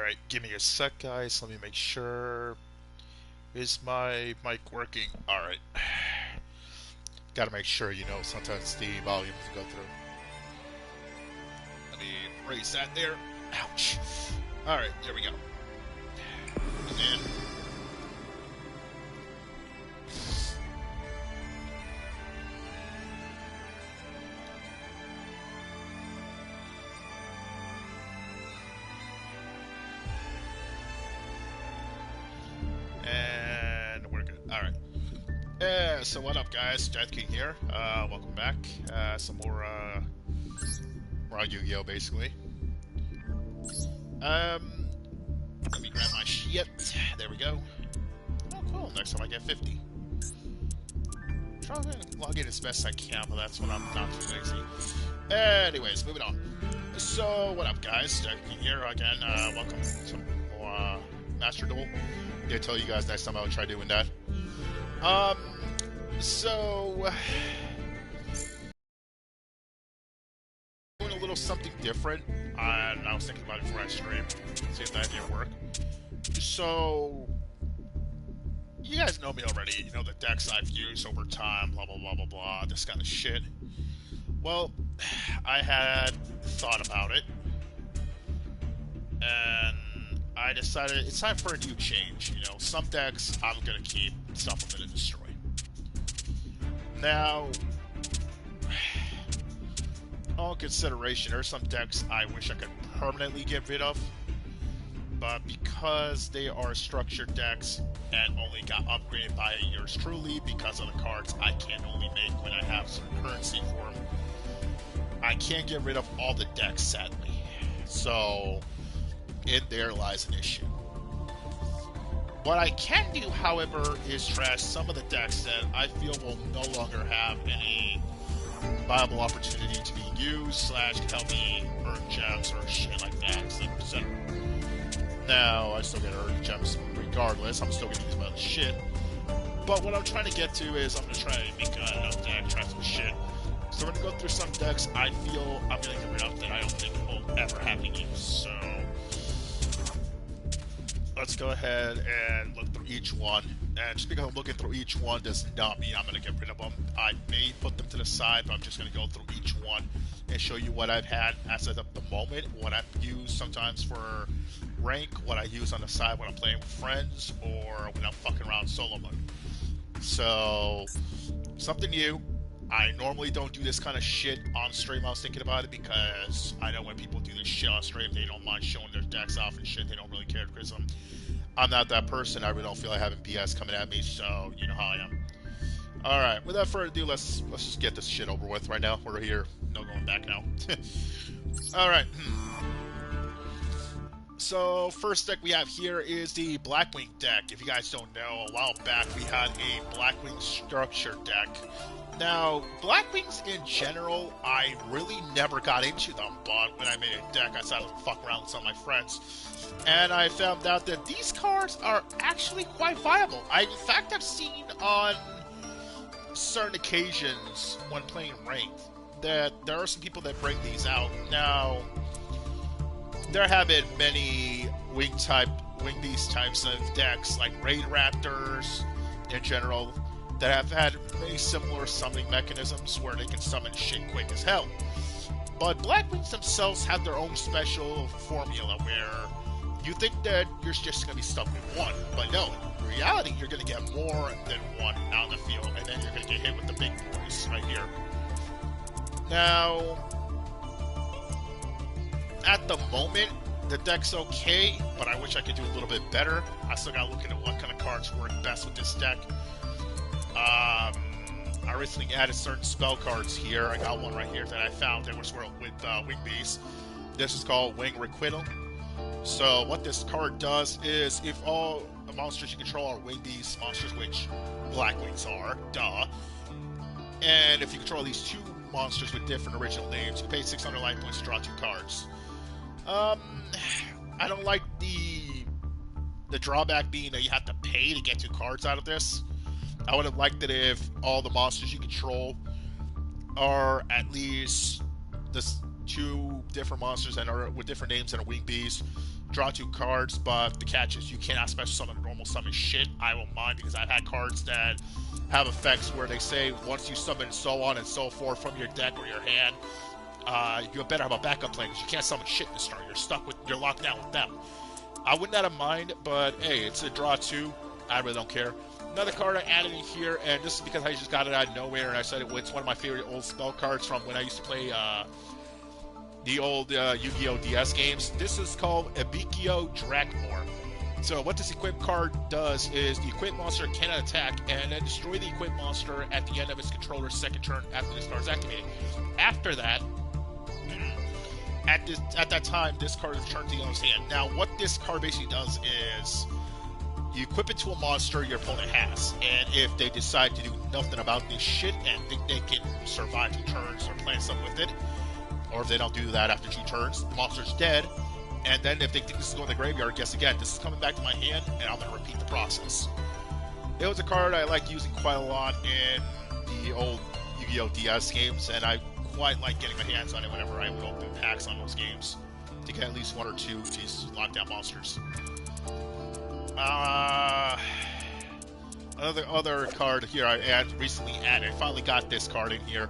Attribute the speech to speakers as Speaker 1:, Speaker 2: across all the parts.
Speaker 1: Alright, give me a sec, guys. Let me make sure. Is my mic working? Alright. Gotta make sure, sometimes the volume doesn't go through. Let me raise that there. Ouch. Alright, there we go. And we're good. Alright. So what up, guys? Death King here. Welcome back. Some more Yu-Gi-Oh, basically. Let me grab my shit. There we go. Oh, cool. Next time I get 50. Try to log in as best I can, but that's when I'm not too lazy. Anyways, moving on. So, what up, guys? Death King here again. Welcome to more Master Duel. I tell you guys next time I'll try doing that. So doing a little something different, and I was thinking about it before I stream, see if that idea work. So you guys know me already, you know the decks I've used over time, blah blah blah blah blah, this kind of shit. Well, I had thought about it, and I decided it's time for a new change. You know, some decks I'm gonna keep, some I'm gonna destroy. Now, all consideration, there are some decks I wish I could permanently get rid of, but because they are structured decks and only got upgraded by yours truly because of the cards I can only make when I have some currency for them, I can't get rid of all the decks, sadly. So, in there lies an issue. What I can do, however, is trash some of the decks that I feel will no longer have any viable opportunity to be used / help me earn gems or shit like that, etc. Now, I still get earned gems regardless. I'm still gonna use my other shit. But what I'm trying to get to is I'm gonna try to make enough deck, try some shit. So we're gonna go through some decks I feel I'm gonna get rid of that I don't think will ever have any use. So let's go ahead and look through each one. And just because I'm looking through each one does not mean I'm going to get rid of them. I may put them to the side, but I'm just going to go through each one and show you what I've had as of the moment, what I've used sometimes for rank, what I use on the side when I'm playing with friends, or when I'm fucking around solo mode. So, something new. I normally don't do this kind of shit on stream. I was thinking about it because I know when people do this shit on stream, they don't mind showing their decks off and shit. They don't really care because I'm not that person. I really don't feel like having BS coming at me, so you know how I am. Alright, without further ado, let's just get this shit over with right now. We're here. No going back now. Alright. So, first deck we have here is the Blackwing deck. If you guys don't know, a while back we had a Blackwing structure deck. Now, Blackwings in general, I really never got into them, but when I made a deck, I decided to fuck around with some of my friends. And I found out that these cards are actually quite viable. In fact, I've seen on certain occasions when playing Ranked that there are some people that bring these out. Now, there have been many wing beast types of decks, like Raid Raptors in general, that have had many similar summoning mechanisms where they can summon shit quick as hell. But Blackwings themselves have their own special formula where you think that you're just going to be stuck with one, but no, in reality you're going to get more than one out in the field, and then you're going to get hit with the big boys right here. Now, at the moment, the deck's okay, but I wish I could do a little bit better. I still got to look into what kind of cards work best with this deck. I recently added certain spell cards here. I got one right here that I found that was with Wing Beast. This is called Wing Requital. So what this card does is, if all the monsters you control are Wing Beast monsters, which Blackwings are, duh, and if you control these two monsters with different original names, you pay 600 life points to draw 2 cards. I don't like the drawback being that you have to pay to get 2 cards out of this. I would have liked it if all the monsters you control are at least the 2 different monsters that are with different names and a Wing Beast, draw 2 cards, but the catch is you cannot special summon normal summon shit. I won't mind because I've had cards that have effects where they say once you summon so on and so forth from your deck or your hand, you better have a backup plan because you can't summon shit in this turn. You're locked down with them. I would not have mind, but hey, it's a draw 2. I really don't care. Another card I added in here, and this is because I just got it out of nowhere, and I said it's one of my favorite old spell cards from when I used to play the old Yu-Gi-Oh! DS games. This is called Ebikio Dragmore. So what this equip card does is the equip monster cannot attack and then destroy the equip monster at the end of its controller's second turn after this card is activated. After that, at that time, this card is returned to the owner's hand. Now, what this card basically does is you equip it to a monster your opponent has, and if they decide to do nothing about this shit and think they can survive 2 turns or plan something with it, or if they don't do that after 2 turns, the monster's dead. And then if they think this is going to the graveyard, guess again, this is coming back to my hand, and I'm going to repeat the process. It was a card I liked using quite a lot in the old Yu-Gi-Oh! DS games, and I quite like getting my hands on it whenever I would open packs on those games to get at least 1 or 2 of these lockdown monsters. Other card here I recently added. I finally got this card in here.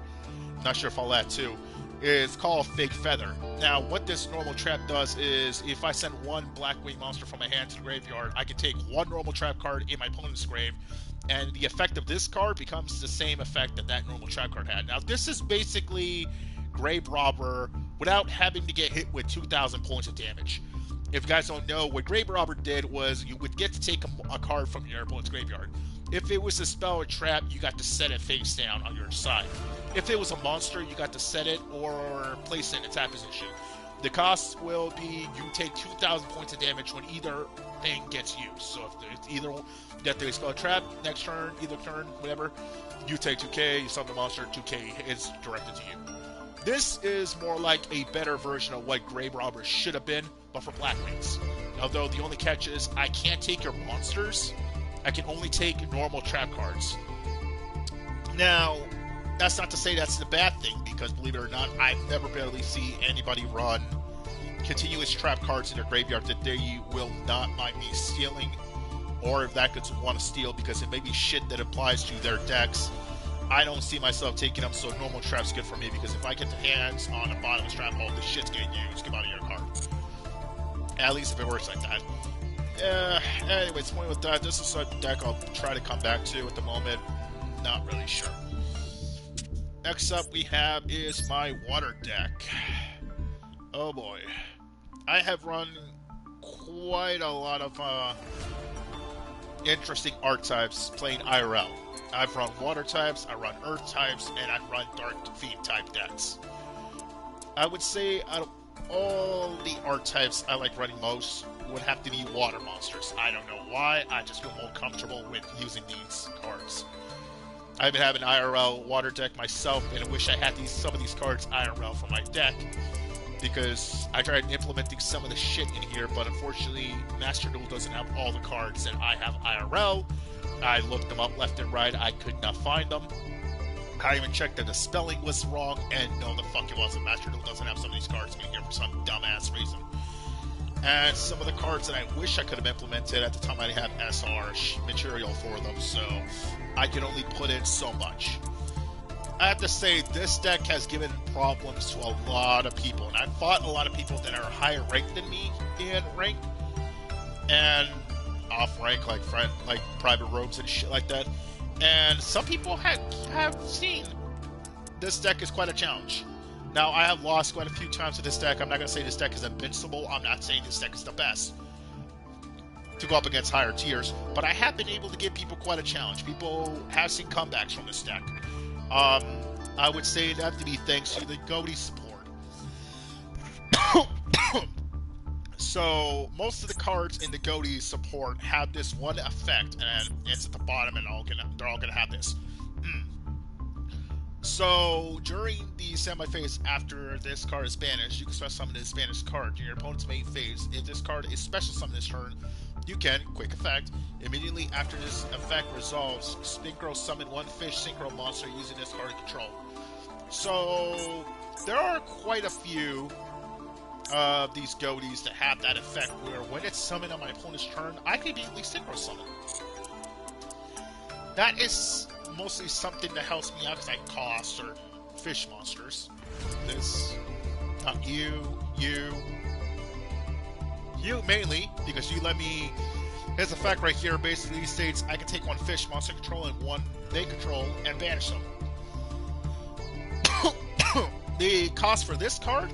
Speaker 1: Not sure if I'll add 2. It's called Fake Feather. Now, what this normal trap does is, if I send 1 Blackwing monster from my hand to the graveyard, I can take 1 normal trap card in my opponent's grave, and the effect of this card becomes the same effect that that normal trap card had. Now, this is basically Grave Robber without having to get hit with 2,000 points of damage. If you guys don't know, what Grave Robber did was you would get to take a card from your opponent's graveyard. If it was a spell or trap, you got to set it face down on your side. If it was a monster, you got to set it or place it in its attack position. The cost will be you take 2,000 points of damage when either thing gets used. So if it's either you get the spell or trap, next turn, either turn, whatever, you take 2k, you summon the monster, 2k is directed to you. This is more like a better version of what Grave Robber should have been, but for Blackwings. Although the only catch is I can't take your monsters, I can only take normal trap cards. Now, that's not to say that's the bad thing, because believe it or not, I've never barely seen anybody run continuous trap cards in their graveyard that they will not mind me stealing, or if that could want to steal because it may be shit that applies to their decks. I don't see myself taking them, so normal trap's good for me, because if I get the hands on the bottomless trap hole, this shit's getting used. Come out of your card. At least if it works like that. Anyways, point with that, this is a deck I'll try to come back to at the moment. Not really sure. Next up we have is my water deck. Oh boy. I have run quite a lot of interesting art types playing IRL. I've run water types, I run earth types, and I've run dark fiend type decks. I would say out of all the art types I like running most would have to be water monsters. I don't know why, I just feel more comfortable with using these cards. I've been having IRL water deck myself, and I wish I had some of these cards IRL for my deck, because I tried implementing some of the shit in here, but unfortunately Master Duel doesn't have all the cards that I have IRL. I looked them up left and right, I could not find them. I even checked that the spelling was wrong, and no, the fuck it wasn't. Master Duel doesn't have some of these cards in here for some dumbass reason. And some of the cards that I wish I could have implemented at the time I didn't have SR material for them, so I can only put in so much. I have to say, this deck has given problems to a lot of people, and I've fought a lot of people that are higher ranked than me in rank, and off rank, like private robes and shit like that. And some people have seen this deck is quite a challenge. Now, I have lost quite a few times to this deck. I'm not going to say this deck is invincible. I'm not saying this deck is the best to go up against higher tiers, but I have been able to give people quite a challenge. People have seen comebacks from this deck. I would say it'd have to be thanks to the Goaty support. So, most of the cards in the Goaty support have this one effect, and it's at the bottom, and they're all gonna have this. So, during the semi-phase after this card is banished, you can special summon this banished card during your opponent's main phase. If this card is special summoned this turn, you can, quick effect, immediately after this effect resolves, synchro summon 1 fish synchro monster using this card in control. So, there are quite a few of these goatees to have that effect where when it's summoned on my opponent's turn, I can immediately synchro summon. That is mostly something that helps me out because I cost certain fish monsters. This, not you, you mainly, because you let me. His effect right here basically states I can take one fish monster control and one they control and banish them. The cost for this card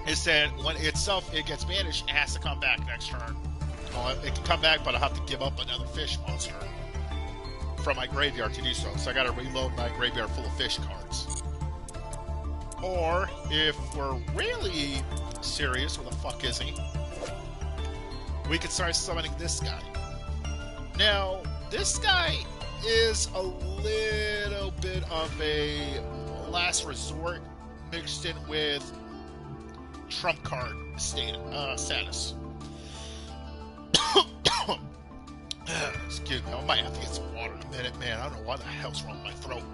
Speaker 1: is that when itself it gets banished, it has to come back next turn. It can come back, but I'll have to give up another fish monster from my graveyard to do so. So I gotta reload my graveyard full of fish cards. Or, if we're really serious, where the fuck is he? We could start summoning this guy. Now, this guy is a little bit of a last resort mixed in with trump card status. Excuse me, I might have to get some water in a minute, man. I don't know what the hell's wrong with my throat.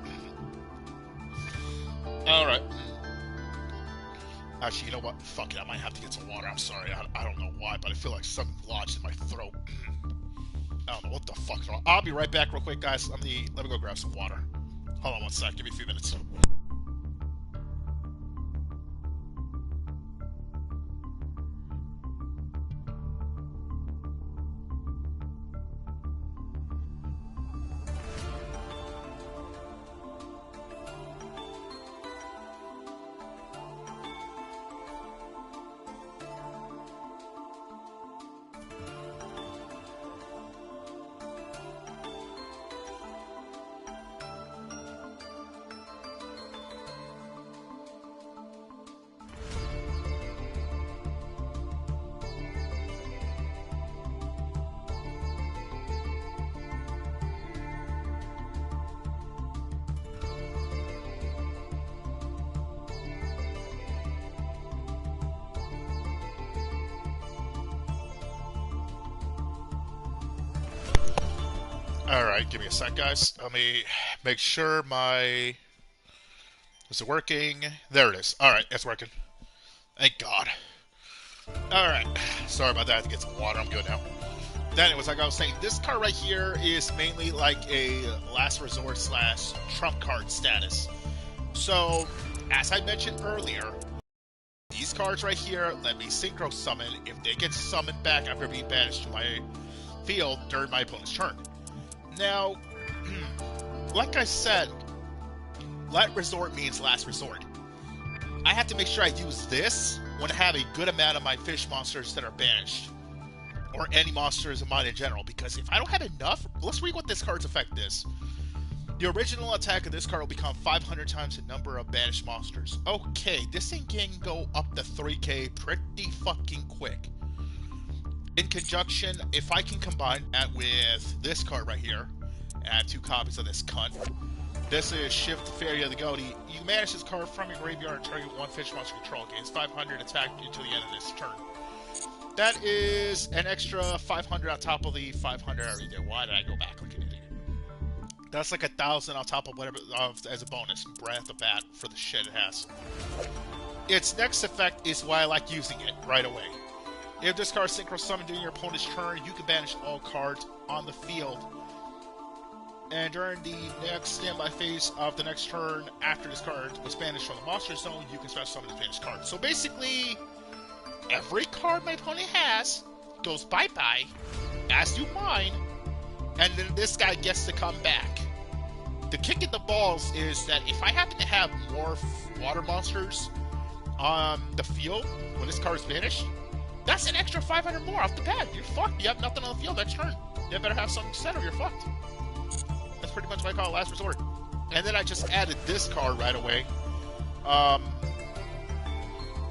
Speaker 1: Alright. Actually, you know what? Fuck it, I might have to get some water. I'm sorry, I don't know why, but I feel like something lodged in my throat. I don't know what the fuck's wrong. I'll be right back real quick, guys. Let me go grab some water. Hold on one sec, give me a few minutes. Alright, give me a sec, guys. Let me make sure my... Is it working? There it is. Alright, it's working. Thank God. Alright. Sorry about that. I have to get some water. I'm good now. Then it was like I was saying, this card right here is mainly like a last resort slash trump card status. So, as I mentioned earlier, these cards right here let me synchro summon if they get summoned back after being banished to my field during my opponent's turn. Now, like I said, last resort means last resort. I have to make sure I use this when I have a good amount of my fish monsters that are banished. Or any monsters of mine in general, because if I don't have enough, let's read what this card's effect is. The original attack of this card will become 500 times the number of banished monsters. Okay, this thing can go up to 3k pretty fucking quick. In conjunction, if I can combine that with this card right here, add 2 copies of this cunt. This is Shift Fairy of the Goatee. You banish this card from your graveyard and target 1 fish monster control. Gains 500 attack until the end of this turn. That is an extra 500 on top of the 500 I already did. Why did I go back like an idiot? That's like 1,000 on top of whatever as a bonus right off the bat for the shit it has. Its next effect is why I like using it right away. If this card synchro summoned during your opponent's turn, you can banish all cards on the field. And during the next standby phase of the next turn, after this card was banished from the monster zone, you can special summon this banished card. So basically, every card my opponent has goes bye-bye, as do mine, and then this guy gets to come back. The kick in the balls is that if I happen to have more water monsters on the field when this card is banished, that's an extra 500 more off the bat. You're fucked. You have nothing on the field next turn. You better have something set or you're fucked. That's pretty much what I call last resort. And then I just added this card right away.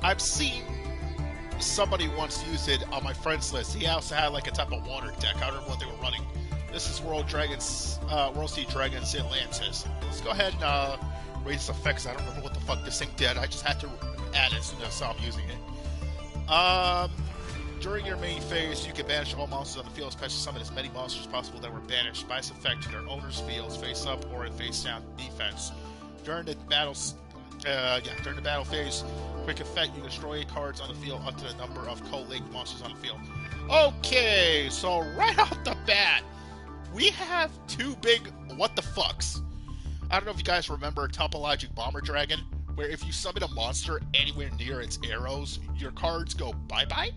Speaker 1: I've seen somebody once use it on my friends list. He also had like a type of water deck. I don't remember what they were running. This is World Sea Dragons Atlantis. Let's go ahead and read its effects. I don't remember what the fuck this thing did. I just had to add it as soon as I saw him using it. During your main phase, you can banish all monsters on the field, special summon as many monsters as possible that were banished by its effect to their owner's fields, face up or in face down defense. During the battle phase, Quick effect, you can destroy cards on the field up to the number of co-linked monsters on the field. Okay, so right off the bat, we have two big what the fucks. I don't know if you guys remember Topologic Bomber Dragon, where if you summon a monster anywhere near its arrows, your cards go bye-bye?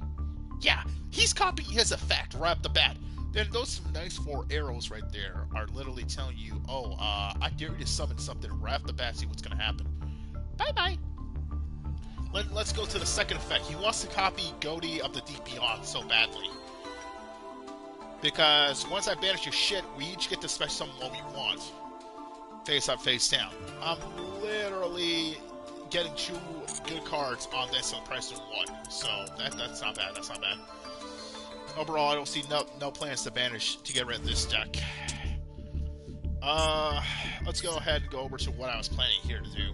Speaker 1: Yeah, he's copying his effect right off the bat. Then those nice 4 arrows right there are literally telling you, oh, I dare you to summon something right off the bat, see what's going to happen. Bye-bye. Let's go to the second effect. He wants to copy Goatee of the Deep Beyond so badly. Because once I banish your shit, we each get to special summon what we want. Face up, face down. I'm literally getting 2 good cards on this on the price of 1. So that's not bad, that's not bad. Overall, I don't see no plans to banish to get rid of this deck. Let's go ahead and go over to what I was planning here to do.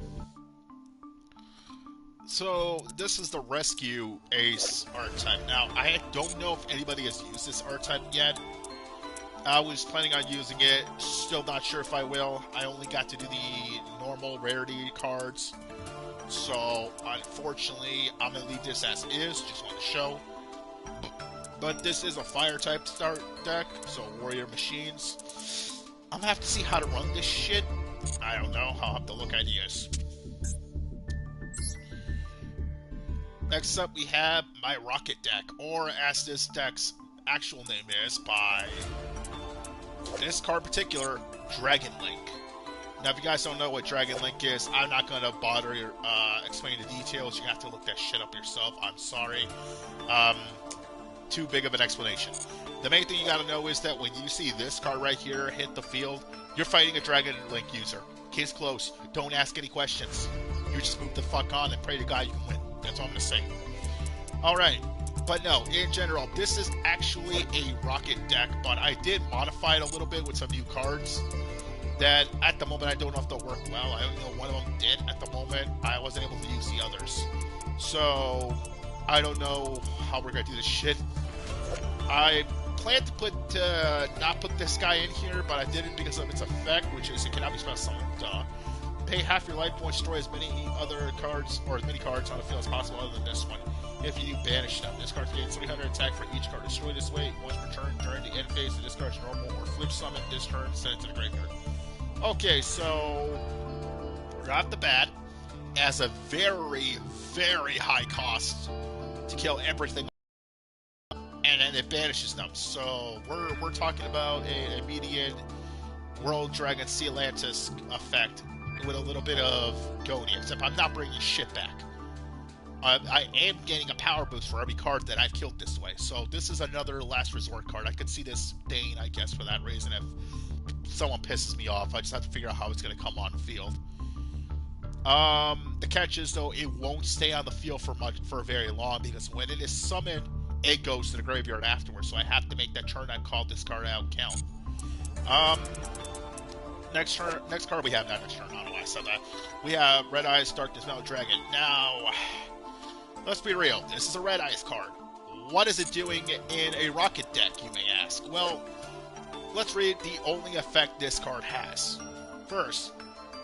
Speaker 1: So, this is the Rescue Ace archetype. Now, I don't know if anybody has used this archetype yet. I was planning on using it, still not sure if I will. I only got to do the normal rarity cards. So, unfortunately, I'm going to leave this as is, just want to show. But this is a fire-type start deck, so Warrior Machines. I'm going to have to see how to run this shit. I don't know, I'll have to look ideas. Next up, we have my Rocket deck, or as this deck's actual name is, by this card in particular, Dragon Link. Now, if you guys don't know what Dragon Link is, I'm not going to bother explaining the details. You have to look that shit up yourself. I'm sorry. Too big of an explanation. The main thing you got to know is that when you see this card right here hit the field, you're fighting a Dragon Link user. Case closed. Don't ask any questions. You just move the fuck on and pray to God you can win. That's all I'm going to say. Alright, but no, in general, this is actually a Rocket deck, but I did modify it a little bit with some new cards that at the moment I don't know if they'll work well. I only know one of them did at the moment. I wasn't able to use the others. So, I don't know how we're going to do this shit. I planned to put, not put this guy in here, but I didn't because of its effect, which is it cannot be special summoned. Duh. Pay half your life points, destroy as many other cards, or as many cards on the field as possible other than this one. If you banish them, this card gains 300 attack for each card destroyed this way. Once per turn during the end phase, the discard's normal or flip summon this turn, send it to the graveyard. Okay, so right off the bat, as a very, very high cost to kill everything, and then it banishes them. So we're talking about an immediate World Dragon Sea Atlantis effect with a little bit of Goatee, except I'm not bringing shit back. I am getting a power boost for every card that I've killed this way, so this is another last resort card. I could see this staying, I guess, for that reason. If someone pisses me off, I just have to figure out how it's going to come on the field. The catch is, though, it won't stay on the field for very long, because when it is summoned, it goes to the graveyard afterwards, so I have to make that turn and call this card out count. Next card we have, not next turn, I don't know why I said that. We have Red Eyes Darkness Metal Dragon. Now, let's be real, this is a Red Eyes card. What is it doing in a Rocket deck, you may ask? Well, let's read the only effect this card has. First,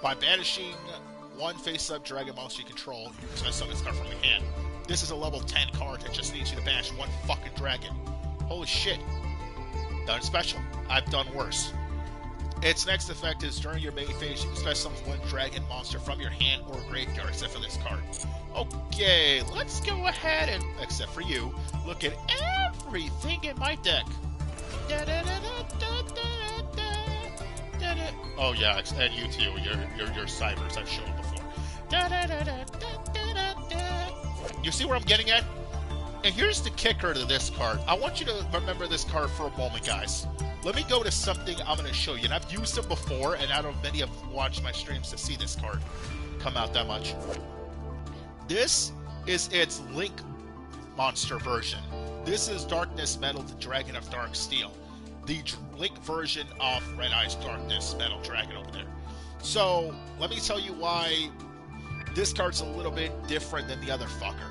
Speaker 1: by banishing one face-up dragon monster you control, you can summon this card from your hand. This is a level 10 card that just needs you to banish one fucking dragon. Holy shit. Done special. I've done worse. Its next effect is during your main phase, you can special summon one dragon monster from your hand or graveyard, except for this card. Okay, let's go ahead and, except for you, look at everything in my deck. Oh yeah, and you too, your cybers, I've shown before. You see where I'm getting at? And here's the kicker to this card. I want you to remember this card for a moment, guys. Let me go to something I'm going to show you. And I've used them before, and I don't know if many have watched my streams to see this card come out that much. This is its Link monster version. This is Darkness Metal, the Dragon of Dark Steel. The Link version of Red Eyes Darkness Metal Dragon over there. So, let me tell you why this card's a little bit different than the other fucker.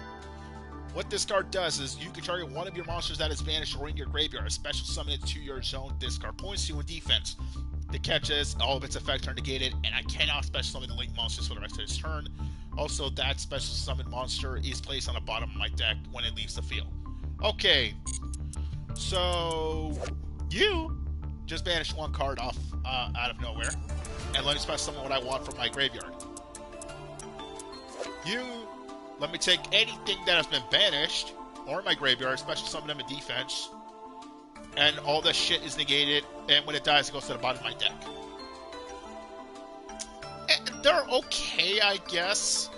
Speaker 1: What this card does is you can target one of your monsters that is banished or in your graveyard, special summon it to your zone, discard points to you in defense. It catches, all of its effects are negated, and I cannot special summon the Link monsters for the rest of its turn. Also, that special summon monster is placed on the bottom of my deck when it leaves the field. Okay, so you just banished one card off out of nowhere, and let me special summon what I want from my graveyard. You let me take anything that has been banished or my graveyard, special summon them in defense, and all the shit is negated, and when it dies, it goes to the bottom of my deck. And they're okay, I guess.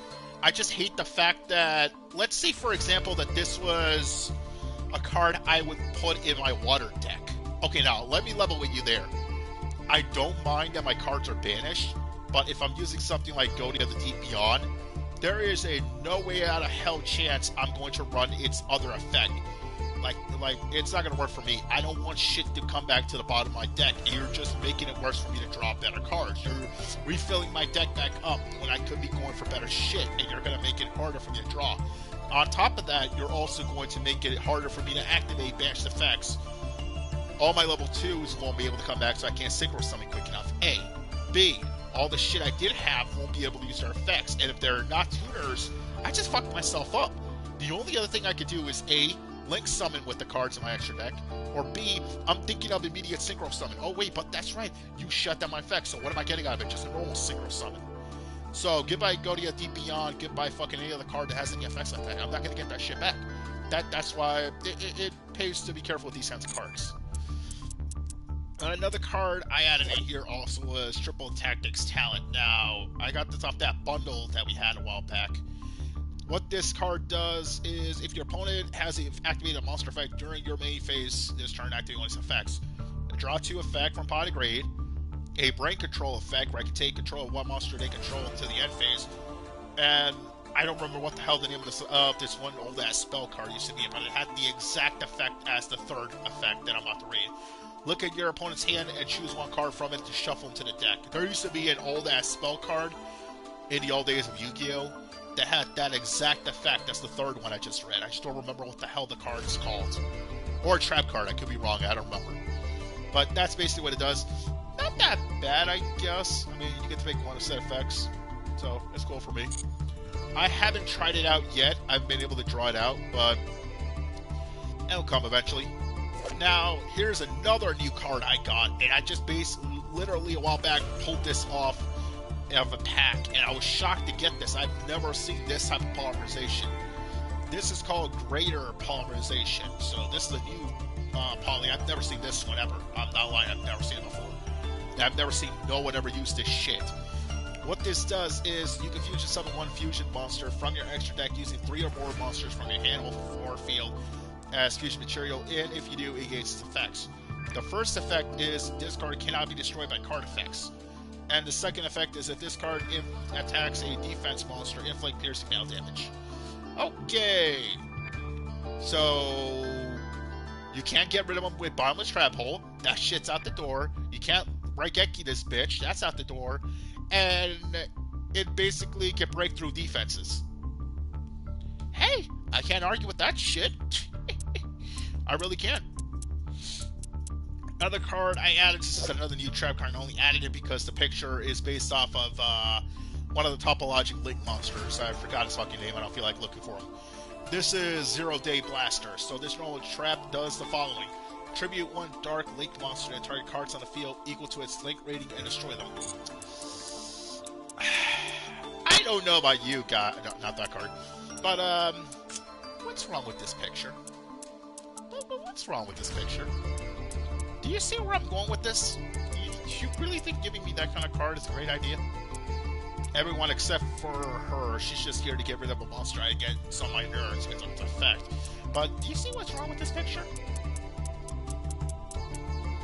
Speaker 1: I just hate the fact that, let's say, for example, that this was a card I would put in my water deck. Okay, now, let me level with you there. I don't mind that my cards are banished, but if I'm using something like Go to the Deep Beyond, there is a no way out of hell chance I'm going to run its other effect. Like it's not going to work for me. I don't want shit to come back to the bottom of my deck. You're just making it worse for me to draw better cards. You're refilling my deck back up when I could be going for better shit, and you're going to make it harder for me to draw. On top of that, you're also going to make it harder for me to activate banished effects. All my level 2s won't be able to come back, so I can't synchro summon quick enough. A. B. All the shit I did have won't be able to use their effects, and if they're not tuners, I just fucked myself up. The only other thing I could do is A. Link summon with the cards in my extra deck, or B. I'm thinking of immediate synchro summon. Oh wait, but that's right, you shut down my effects, so what am I getting out of it? Just a normal synchro summon. So goodbye Godia Deep Beyond, goodbye fucking any other card that has any effects like that. I'm not gonna get that shit back. That's why it pays to be careful with these kinds of cards. And another card I added in here also was Triple Tactics Talent. Now, I got this off that bundle that we had a while back. What this card does is, if your opponent has activated a monster effect during your main phase this turn, activating one of its effects, draw 2 effect from pot of grade, a brain control effect where I can take control of one monster they control to the end phase, and I don't remember what the hell the name of this one old ass spell card used to be, but it had the exact effect as the third effect that I'm about to read. Look at your opponent's hand and choose one card from it to shuffle into the deck. There used to be an old ass spell card in the old days of Yu-Gi-Oh! That had that exact effect. That's the third one I just read. I just don't remember what the hell the card is called. Or a trap card, I could be wrong, I don't remember. But that's basically what it does. Not that bad, I guess. I mean, you get to make one set effects, so it's cool for me. I haven't tried it out yet. I've been able to draw it out, but it'll come eventually. Now, here's another new card I got, and I just basically, literally a while back, pulled this off of a pack, and I was shocked to get this. I've never seen this type of polymerization. This is called Greater Polymerization. So this is a new poly. I've never seen this one ever. I'm not lying, I've never seen it before. I've never seen no one ever use this shit. What this does is you can fusion summon one fusion monster from your extra deck using 3 or more monsters from your hand or field as fusion material, and if you do, it gains its effects. The first effect is this card cannot be destroyed by card effects. And the second effect is if this card attacks a defense monster, inflict piercing metal damage. Okay. So you can't get rid of them with Bottomless Trap Hole. That shit's out the door. You can't Raigeki this bitch. That's out the door. And it basically can break through defenses. Hey, I can't argue with that shit. I really can't. Another card I added, this is another new trap card, I only added it because the picture is based off of one of the topologic Link monsters. I forgot his fucking name, I don't feel like looking for him. This is Zero Day Blaster. So this normal trap does the following. Tribute 1 Dark Link monster and target cards on the field equal to its Link rating and destroy them. I don't know about you guys, no, not that card, but what's wrong with this picture? What's wrong with this picture? Do you see where I'm going with this? You really think giving me that kind of card is a great idea? Everyone except for her, she's just here to get rid of a monster I get on my nerves because of its effect. But do you see what's wrong with this picture?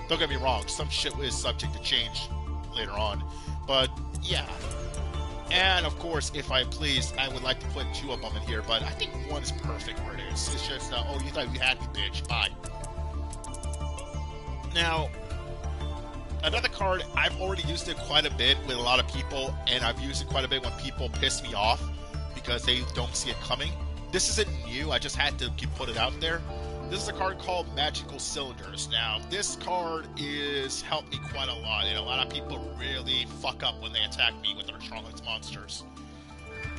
Speaker 1: Don't get me wrong, some shit is subject to change later on. But yeah. And of course, if I please, I would like to put 2 of them in here, but I think 1 is perfect where it is. It's just, oh, you thought you had me, bitch. Bye. Now, another card, I've already used it quite a bit with a lot of people, and I've used it quite a bit when people piss me off because they don't see it coming. This isn't new, I just had to put it out there. This is a card called Magical Cylinders. Now, this card is helped me quite a lot, and a lot of people really fuck up when they attack me with their strongest monsters.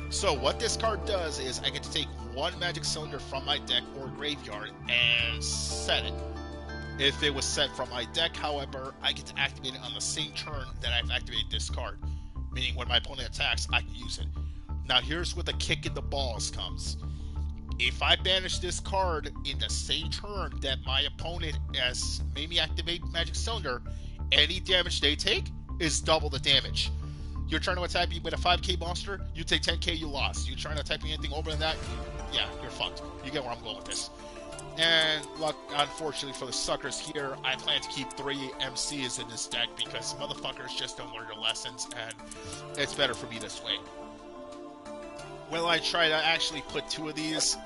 Speaker 1: So what this card does is I get to take one Magic Cylinder from my deck or graveyard and set it. If it was set from my deck, however, I get to activate it on the same turn that I've activated this card. Meaning when my opponent attacks, I can use it. Now here's where the kick in the balls comes. If I banish this card in the same turn that my opponent has made me activate Magic Cylinder, any damage they take is double the damage. You're trying to attack me with a 5k monster, you take 10k, you lost. You're trying to attack me anything over than that, yeah, you're fucked. You get where I'm going with this. And luck, unfortunately for the suckers here, I plan to keep 3 MCs in this deck because motherfuckers just don't learn their lessons, and it's better for me this way. Will I try to actually put 2 of these?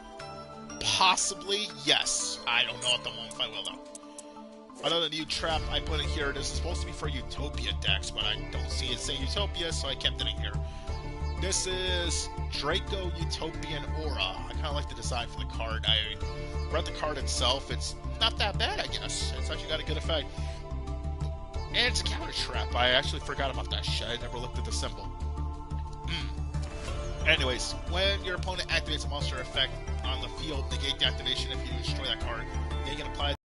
Speaker 1: Possibly, yes. I don't know at the moment if I will, though. Another new trap I put in here, this is supposed to be for Utopia decks, but I don't see it say Utopia, so I kept it in here. This is Draco Utopian Aura. I kind of like the design for the card. I read the card itself. It's not that bad, I guess. It's actually got a good effect. And it's a counter trap. I actually forgot about that shit. I never looked at the symbol. Anyways, when your opponent activates a monster effect on the field, negate the activation if you destroy that card. They can apply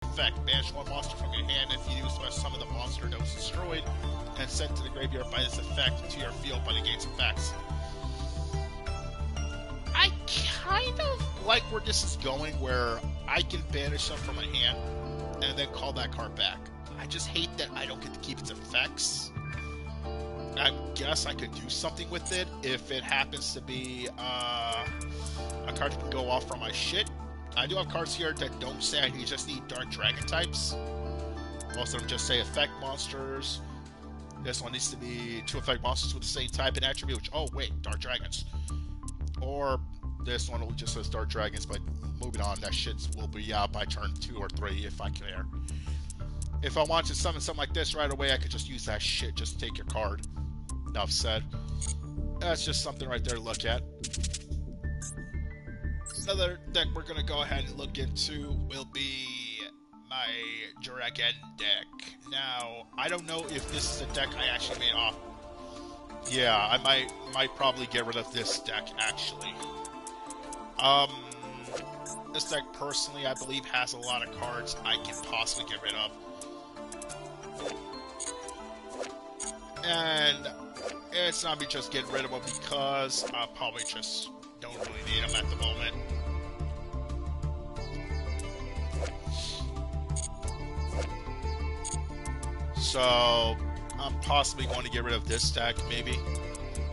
Speaker 1: the effect. Banish 1 monster from your hand if you use some of the monster that was destroyed, and sent to the graveyard by this effect to your field by negates effects. I kind of like where this is going, where I can banish them from my hand and then call that card back. I just hate that I don't get to keep its effects. I guess I could do something with it if it happens to be a card that can go off from my shit. I do have cards here that don't say I just need Dark Dragon types. Most of them just say effect monsters. This one needs to be 2 effect monsters with the same type and attribute, which, oh wait, Dark Dragons. Or this one will just says Dark Dragons, but moving on, that shit will be out by turn 2 or 3 if I care. If I want to summon something like this right away, I could just use that shit, just take your card. Enough said. That's just something right there to look at. Another deck we're going to go ahead and look into will be my Dragon deck. Now, I don't know if this is a deck I actually made off. Yeah, I might probably get rid of this deck, actually. This deck, personally, I believe has a lot of cards I can possibly get rid of. And it's not me just getting rid of them because I probably just don't really need them at the moment. So I'm possibly going to get rid of this deck, maybe.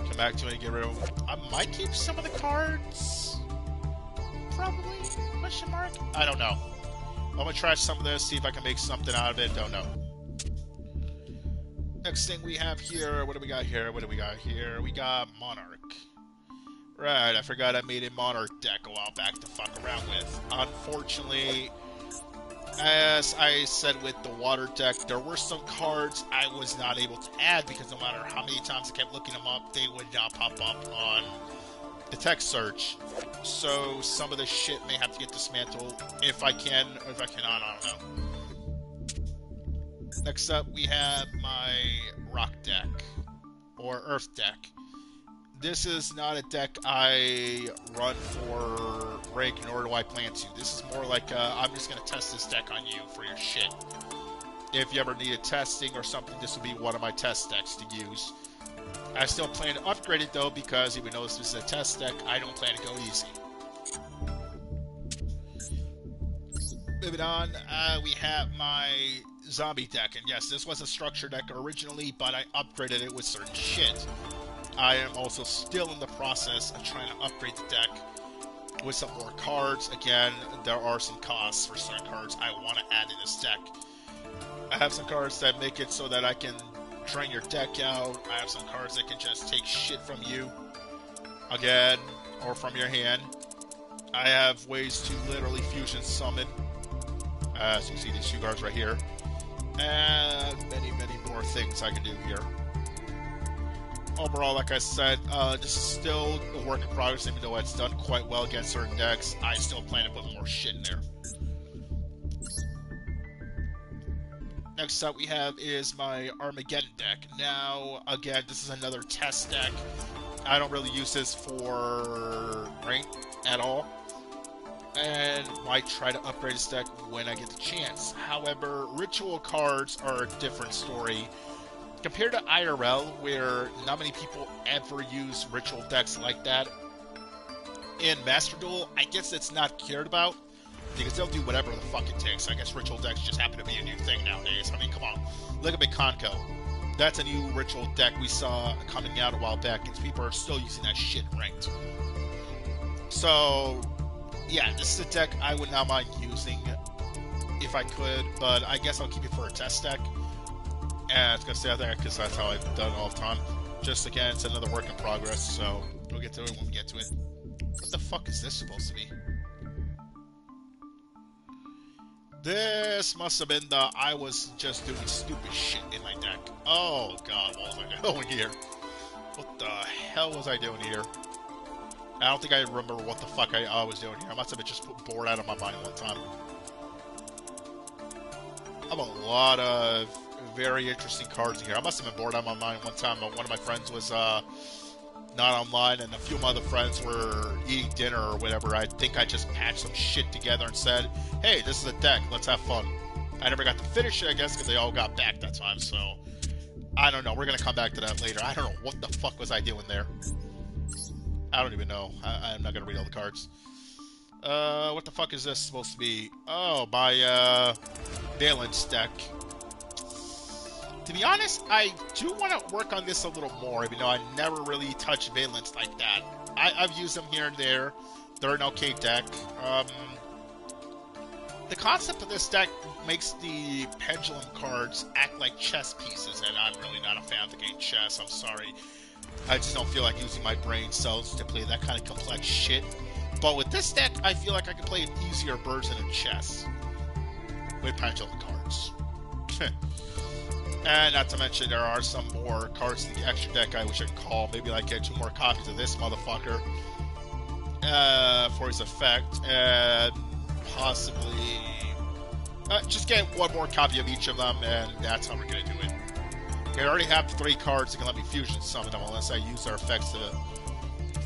Speaker 1: Come back to it and get rid of them. I might keep some of the cards. Probably? Question mark? I don't know. I'm going to try some of this, see if I can make something out of it. Don't know. Next thing we have here, what do we got here? What do we got here? We got Monarch. Right, I forgot I made a Monarch deck a while back to fuck around with. Unfortunately, as I said with the Water deck, there were some cards I was not able to add because no matter how many times I kept looking them up, they would not pop up on the text search. So some of the shit may have to get dismantled if I can, or if I cannot, I don't know. Next up, we have my Rock deck, or Earth deck. This is not a deck I run for rank, nor do I plan to. This is more like, I'm just going to test this deck on you for your shit. If you ever needed testing or something, this would be one of my test decks to use. I still plan to upgrade it, though, because even though this is a test deck, I don't plan to go easy. Moving on, we have my Zombie deck, and yes, this was a structure deck originally, but I upgraded it with certain shit. I am also still in the process of trying to upgrade the deck with some more cards. Again, there are some costs for certain cards I want to add in this deck. I have some cards that make it so that I can drain your deck out. I have some cards that can just take shit from you, again, or from your hand. I have ways to literally fusion summon, as you see these 2 cards right here, and many, many more things I can do here. Overall, like I said, this is still a work in progress, even though it's done quite well against certain decks. I still plan to put more shit in there. Next up we have is my Armageddon deck. Now, again, this is another test deck. I don't really use this for rank at all, and might try to upgrade this deck when I get the chance. However, ritual cards are a different story. Compared to IRL, where not many people ever use ritual decks like that, in Master Duel, I guess it's not cared about, because they'll do whatever the fuck it takes. I guess ritual decks just happen to be a new thing nowadays. I mean, come on. Look at Mikanko. That's a new ritual deck we saw coming out a while back, and people are still using that shit ranked. So, yeah, this is a deck I would not mind using if I could, but I guess I'll keep it for a test deck. And it's going to stay out there because that's how I've done it all the time. Just, again, it's another work in progress, so we'll get to it when we get to it. What the fuck is this supposed to be? This must have been the I was just doing stupid shit in my deck. Oh god, what was I doing here? What the hell was I doing here? I don't think I remember what the fuck I was doing here. I must have been just bored out of my mind one time. I have a lot of very interesting cards in here. I must have been bored out of my mind one time. One of my friends was not online, and a few of my other friends were eating dinner or whatever. I think I just patched some shit together and said, hey, this is a deck, let's have fun. I never got to finish it, I guess, because they all got back that time, so I don't know. We're going to come back to that later. I don't know what the fuck was I doing there. I don't even know. I'm not going to read all the cards. What the fuck is this supposed to be? Oh, my Valence deck. To be honest, I do want to work on this a little more, even though I never really touched Valence like that. I've used them here and there. They're an okay deck. The concept of this deck makes the pendulum cards act like chess pieces, and I'm really not a fan of the game chess. I'm sorry. I just don't feel like using my brain cells to play that kind of complex shit. But with this deck, I feel like I can play an easier version of chess with pendulum cards. And not to mention, there are some more cards in the extra deck I wish I could call. Maybe like get 2 more copies of this motherfucker for his effect, and possibly just get 1 more copy of each of them, and that's how we're gonna do it. I already have 3 cards that can let me fusion summon them, unless I use their effects to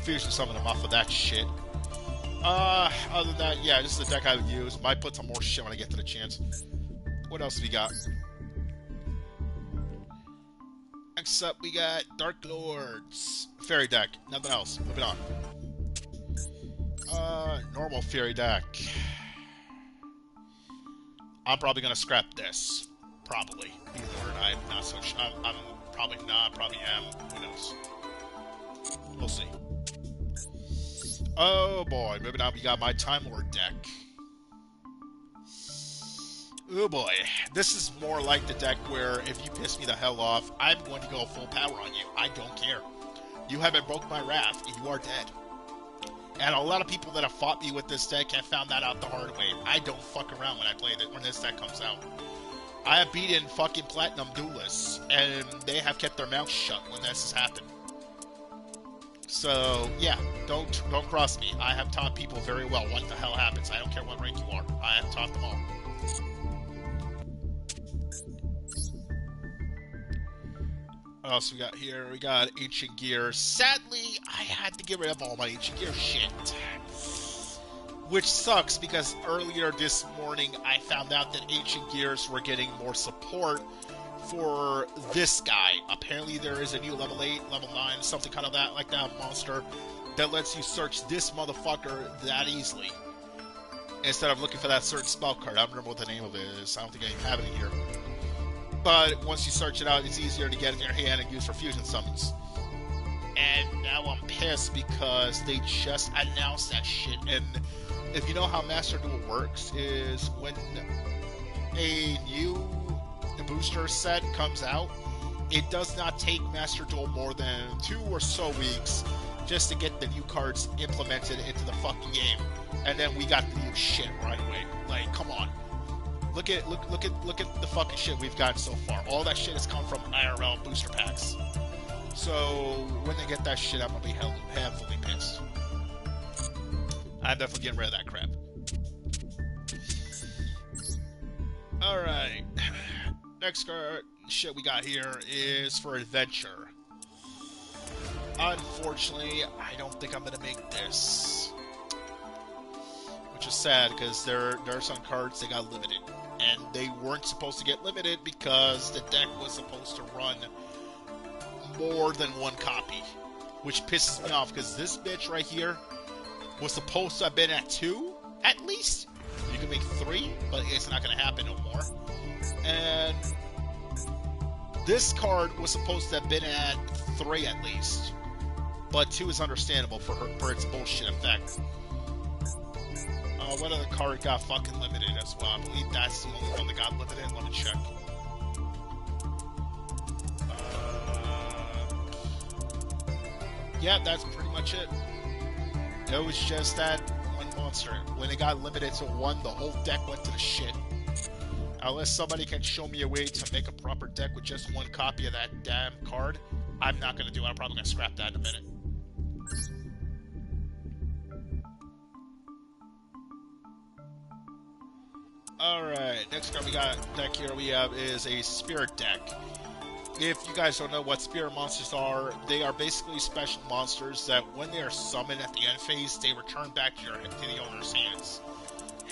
Speaker 1: fusion summon them off of that shit. Other than that, yeah, this is the deck I would use. Might put some more shit when I get to the chance. What else have we got? Next up, we got Dark Lords. Fairy deck. Nothing else. Moving on. Normal fairy deck. I'm probably gonna scrap this. Probably. Either word. I'm not so sure. I'm probably not. Probably am. Who knows? We'll see. Oh boy. Moving on, we got my Time Lord deck. Oh boy, this is more like the deck where if you piss me the hell off, I'm going to go full power on you. I don't care. You have invoked my wrath, and you are dead. And a lot of people that have fought me with this deck have found that out the hard way. I don't fuck around when I play it, when this deck comes out. I have beaten fucking Platinum Duelists, and they have kept their mouths shut when this has happened. So, yeah, don't cross me. I have taught people very well what the hell happens. I don't care what rank you are. I have taught them all. What else we got here? We got Ancient Gears. Sadly, I had to get rid of all my Ancient Gears shit. Which sucks, because earlier this morning I found out that Ancient Gears were getting more support for this guy. Apparently there is a new level 8, level 9, something kind of that, like that monster, that lets you search this motherfucker that easily. Instead of looking for that certain spell card. I don't remember what the name of it is. I don't think I have it in here. But once you search it out, it's easier to get in your hand and use for fusion summons. And now I'm pissed because they just announced that shit. And if you know how Master Duel works, is when a new booster set comes out, it does not take Master Duel more than 2 or so weeks just to get the new cards implemented into the fucking game. And then we got the new shit right away. Like, come on. Look at the fucking shit we've gotten so far. All that shit has come from IRL booster packs. So when they get that shit, I'm gonna be heavily pissed. I'm definitely getting rid of that crap. Alright. Next card shit we got here is for Adventure. Unfortunately, I don't think I'm gonna make this, which is sad because there are some cards that got limited, and they weren't supposed to get limited because the deck was supposed to run more than one copy, which pisses me off because this bitch right here was supposed to have been at 2 at least. You can make 3, but it's not going to happen no more. And this card was supposed to have been at 3 at least, but 2 is understandable for its bullshit effect. What other card got fucking limited as well? I believe that's the only one that got limited. Let me check. Yeah, that's pretty much it. It was just that one monster. When it got limited to 1, the whole deck went to the shit. Unless somebody can show me a way to make a proper deck with just 1 copy of that damn card, I'm not going to do it. I'm probably going to scrap that in a minute. Alright, next card we got deck here we have is a Spirit deck. If you guys don't know what Spirit monsters are, they are basically special monsters that when they are summoned at the end phase, they return back to the owner's hands.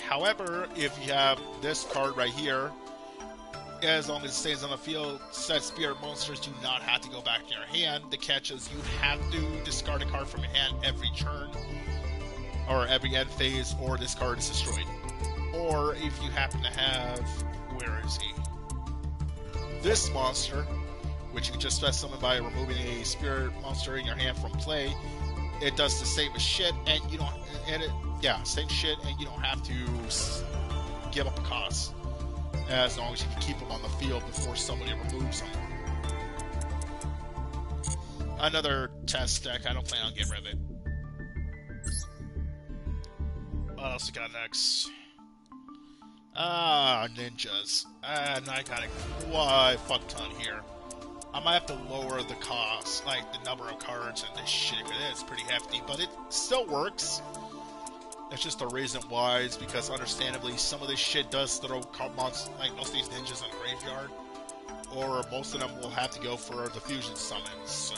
Speaker 1: However, if you have this card right here, as long as it stays on the field, said Spirit monsters do not have to go back to your hand. The catch is you have to discard a card from your hand every turn, or every end phase, or this card is destroyed. Or if you happen to have, where is he? This monster, which you can just special summon by removing a Spirit monster in your hand from play. It does the same as shit, and you don't, same shit, and you don't have to give up a cost, as long as you can keep them on the field before somebody removes them. Another test deck. I don't plan on getting rid of it. What else we got next? Ninjas. And I got a fuck ton here. I might have to lower the cost, like the number of cards and this shit, because it's pretty hefty, but it still works. It's just the reason why is because, understandably, some of this shit does throw monsters, like most of these ninjas in the graveyard, or most of them will have to go for the fusion summons, so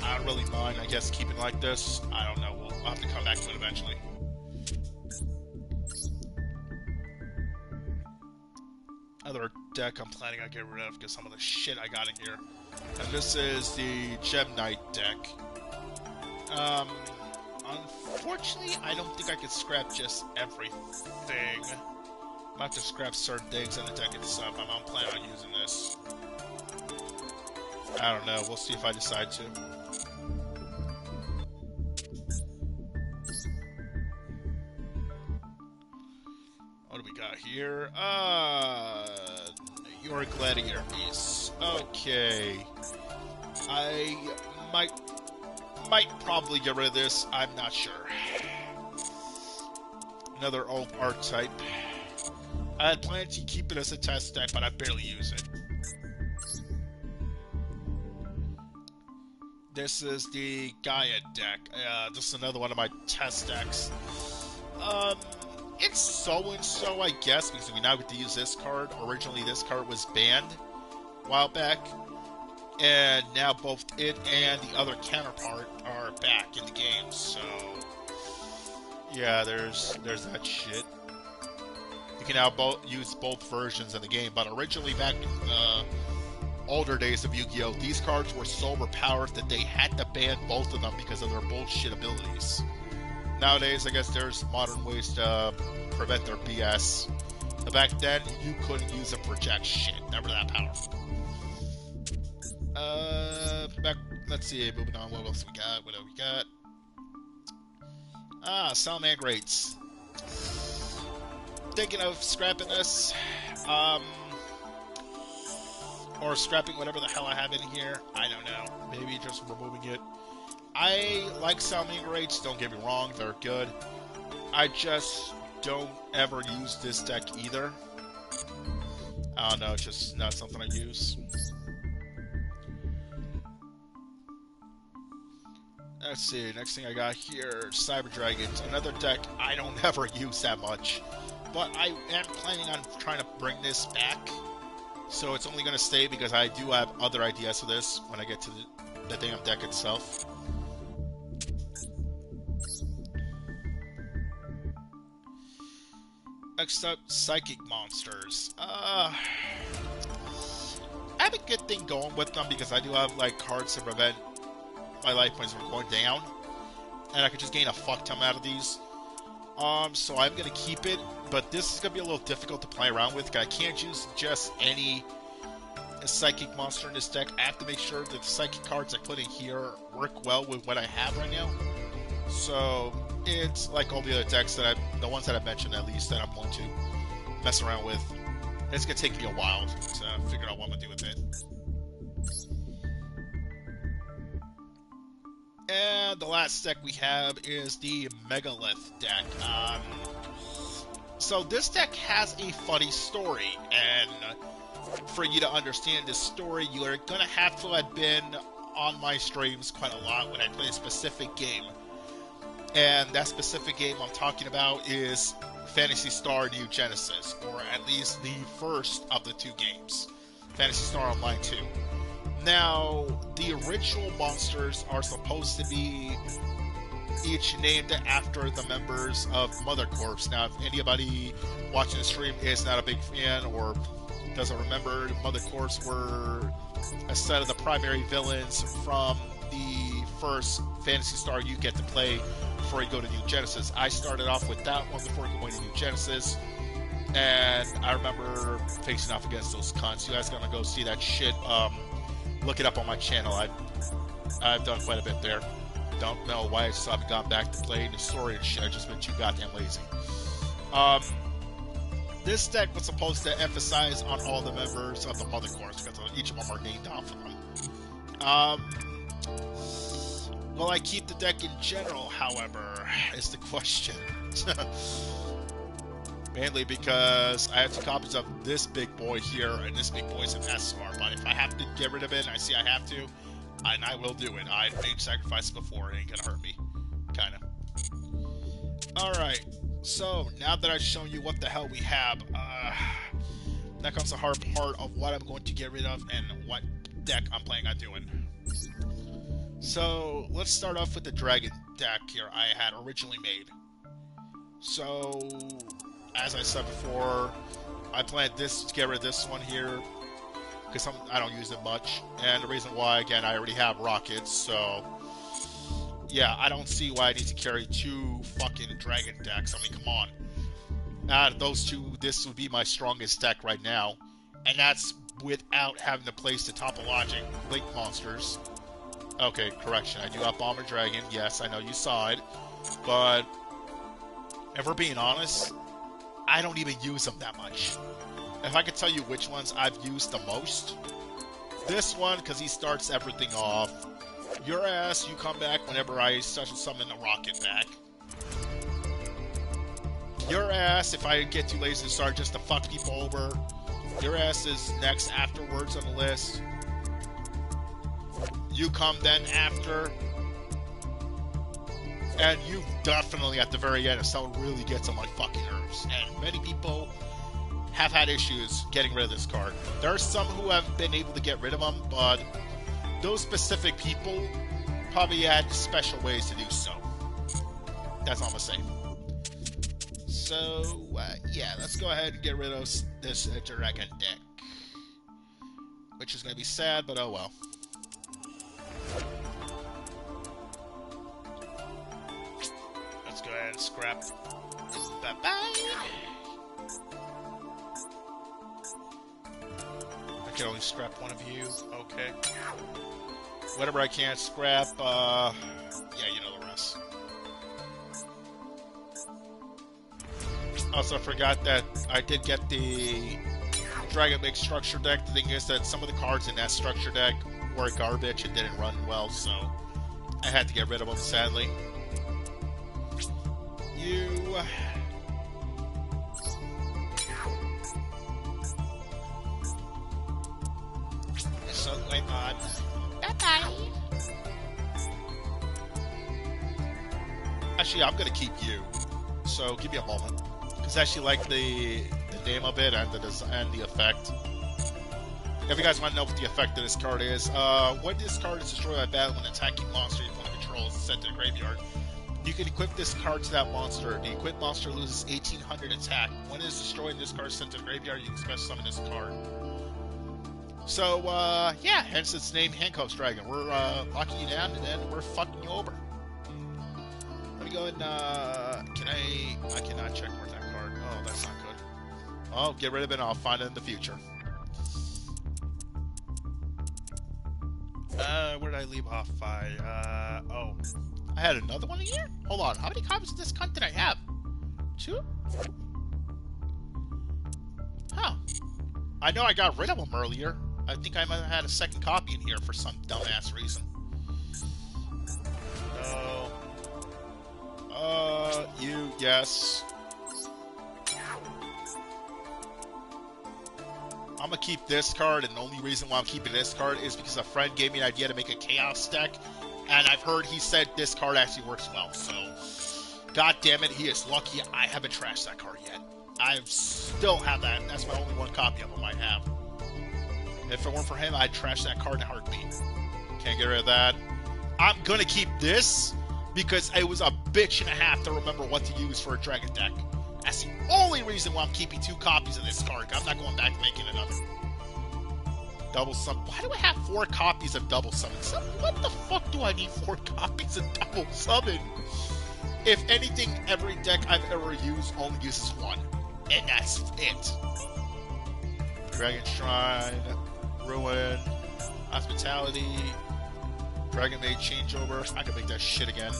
Speaker 1: I don't really mind, I guess, keeping like this. I don't know, we'll have to come back to it eventually. Other deck I'm planning on getting rid of because some of the shit I got in here. And this is the Gem Knight deck. Unfortunately, I don't think I can scrap just everything. I might have to scrap certain things in the deck itself. I'm planning on using this. I don't know. We'll see if I decide to. What do we got here? Your Gladiator piece. Okay. I might probably get rid of this. I'm not sure. Another old archetype. I had planned to keep it as a test deck, but I barely use it. This is the Gaia deck. This is another one of my test decks. It's so-and-so, I guess, because we now get to use this card. Originally, this card was banned a while back. And now both it and the other counterpart are back in the game, so yeah, there's that shit. You can now use both versions in the game, but originally back in the older days of Yu-Gi-Oh! These cards were so overpowered that they had to ban both of them because of their bullshit abilities. Nowadays, I guess there's modern ways to prevent their BS. But back then, you couldn't use them for jack shit. Never that powerful. Let's see, moving on, what else we got? What do we got? Salman Greats. Thinking of scrapping this. Or scrapping whatever the hell I have in here. I don't know. Maybe just removing it. I like Salman Greats, don't get me wrong, they're good. I just don't ever use this deck either. I don't know, it's just not something I use. Let's see, next thing I got here, Cyber Dragons. Another deck I don't ever use that much. but I am planning on trying to bring this back. So it's only going to stay because I do have other ideas for this when I get to the damn deck itself. Next up, Psychic Monsters. I have a good thing going with them because I do have like cards to prevent my life points from going down, and I could just gain a fuck ton out of these. So I'm gonna keep it, but this is gonna be a little difficult to play around with. I can't use just any Psychic monster in this deck. I have to make sure that the Psychic cards I put in here work well with what I have right now. So it's like all the other decks that the ones that I mentioned at least, that I'm going to mess around with. It's gonna take me a while to figure out what I'm gonna do with it. And the last deck we have is the Megalith deck. So this deck has a funny story, and for you to understand this story, you are gonna have to have been on my streams quite a lot when I play a specific game. And that specific game I'm talking about is Phantasy Star New Genesis, or at least the first of the two games, Phantasy Star Online 2. Now, the original monsters are supposed to be each named after the members of Mother Corps. Now, if anybody watching the stream is not a big fan or doesn't remember, Mother Corps were a set of the primary villains from the first Phantasy Star you get to play before you go to New Genesis. I started off with that one before going to New Genesis, and I remember facing off against those cunts. You guys gonna go see that shit? Look it up on my channel. I've done quite a bit there. Don't know why I still haven't gone back to playing the story and shit. I've just been too goddamn lazy. This deck was supposed to emphasize on all the members of the Mother Corps because each of them are named off of them. Will I keep the deck in general, however, is the question. Mainly because I have 2 copies of this big boy here, and this big boy's an SR, but if I have to get rid of it, and I see I have to, and I will do it. I've made sacrifices before, it ain't gonna hurt me. Kinda. Alright, so now that I've shown you what the hell we have, that comes the hard part of what I'm going to get rid of and what deck I'm planning on doing. So, let's start off with the Dragon deck here I had originally made. So, as I said before, I planned to get rid of this one here because I don't use it much, and the reason why, again, I already have rockets, so yeah, I don't see why I need to carry 2 fucking dragon decks. I mean, come on. Out of those 2, this would be my strongest deck right now, and that's without having to place the topologic link monsters. Okay, correction, I do have Bomber Dragon, yes, I know you saw it, but if we're being honest, I don't even use them that much. If I could tell you which ones I've used the most, this one, because he starts everything off. Your ass, you come back whenever I special summon a rocket back. Your ass, if I get too lazy to start just to fuck people over. Your ass is next afterwards on the list. You come then after. And you definitely at the very end if someone really gets on my fucking nerves. And many people have had issues getting rid of this card. There are some who have been able to get rid of them, but those specific people probably had special ways to do so. That's all I'm gonna say. So, yeah, let's go ahead and get rid of this Dragon deck. Which is gonna be sad, but oh well. Let's go ahead and scrap. Bye-bye! I can only scrap one of you. Okay. Whatever I can't scrap, yeah, you know the rest. Also, I forgot that I did get the Dragon Link structure deck. The thing is that some of the cards in that structure deck were garbage and didn't run well, so I had to get rid of them, sadly. You... So, wait on. Bye-bye! Actually, I'm gonna keep you. So, give me a moment. Because I actually like the name of it and the effect. If you guys want to know what the effect of this card is, when this card is destroyed by battle when attacking monster your opponent controls is sent to the graveyard, you can equip this card to that monster. The equipped monster loses 1800 attack. When it is destroyed and this card is sent to the graveyard, you can special summon this card. So, yeah, hence its name, Handcuffs Dragon. We're locking you down and then we're fucking you over. Let me go and, I cannot check mark that card. Oh, that's not good. Oh, get rid of it and I'll find it in the future. Where did I leave off by? Oh. I had another one here? Hold on, how many copies of this cunt did I have? 2? Huh. I know I got rid of them earlier. I think I might have had a second copy in here for some dumbass reason. No. Yes. I'm gonna keep this card, and the only reason why I'm keeping this card is because a friend gave me an idea to make a Chaos deck, and I've heard he said this card actually works well, so god damn it, he is lucky I haven't trashed that card yet. I still have that, and that's my only one copy of him I have. If it weren't for him, I'd trash that card in a heartbeat. Can't get rid of that. I'm gonna keep this, because it was a bitch and a half to remember what to use for a dragon deck. That's the only reason why I'm keeping 2 copies of this card. I'm not going back to making another. Double Summon. Why do I have 4 copies of Double Summon? What the fuck do I need 4 copies of Double Summon? If anything, every deck I've ever used only uses 1. And that's it. Dragon Shrine, Ruin, Hospitality, Dragon Maid Changeover. I can make that shit again.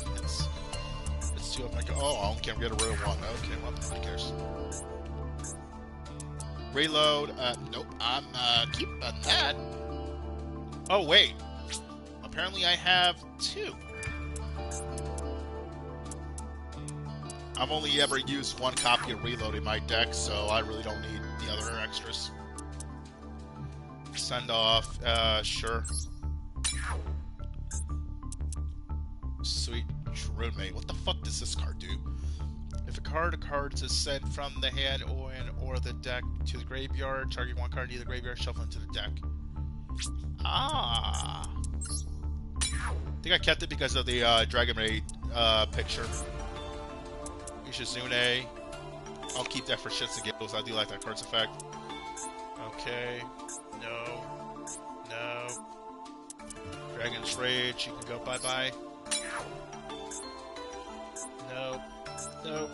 Speaker 1: It's 2 of my... Oh, I can't get rid of 1. Okay, well, nobody cares. Reload. Nope. I'm keeping that. Oh, wait. Apparently I have 2. I've only ever used 1 copy of Reload in my deck, so I really don't need the other extras. Send off. Sure. Sweet Roommate. What the fuck does this card do? If a card is sent from the hand or the deck to the graveyard, target 1 card near the graveyard, shuffle into the deck. Ah. I think I kept it because of the Dragon Maid picture. Ishizune. I'll keep that for shits and giggles. I do like that card's effect. Okay. No. No. Dragon's Rage. You can go bye-bye. Nope. Nope.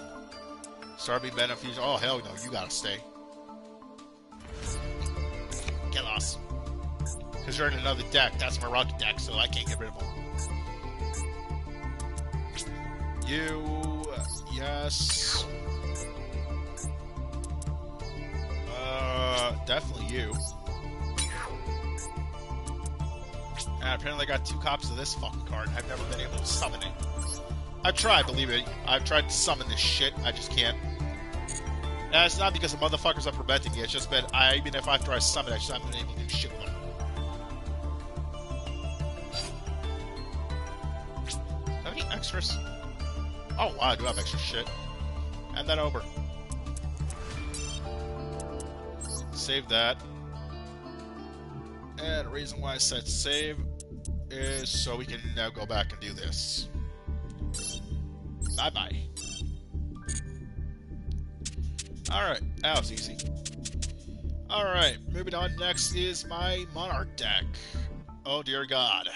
Speaker 1: Starby Benefusion. Oh, hell no. You gotta stay. Get lost. Because you're in another deck. That's my rocket deck, so I can't get rid of them. You... Yes. Definitely you. And apparently I got 2 copies of this fucking card. I've never been able to summon it. I've tried, believe it. I've tried to summon this shit. I just can't. And it's not because the motherfuckers are preventing me. It's just that even if after I summon it, I just haven't been able to do shit with them. Do I have any extras? Oh wow, I do have extra shit. Hand that over. Save that. And the reason why I said save is so we can now go back and do this. Bye-bye. Alright, that was easy. Alright, moving on. Next is my Monarch deck. Oh dear God.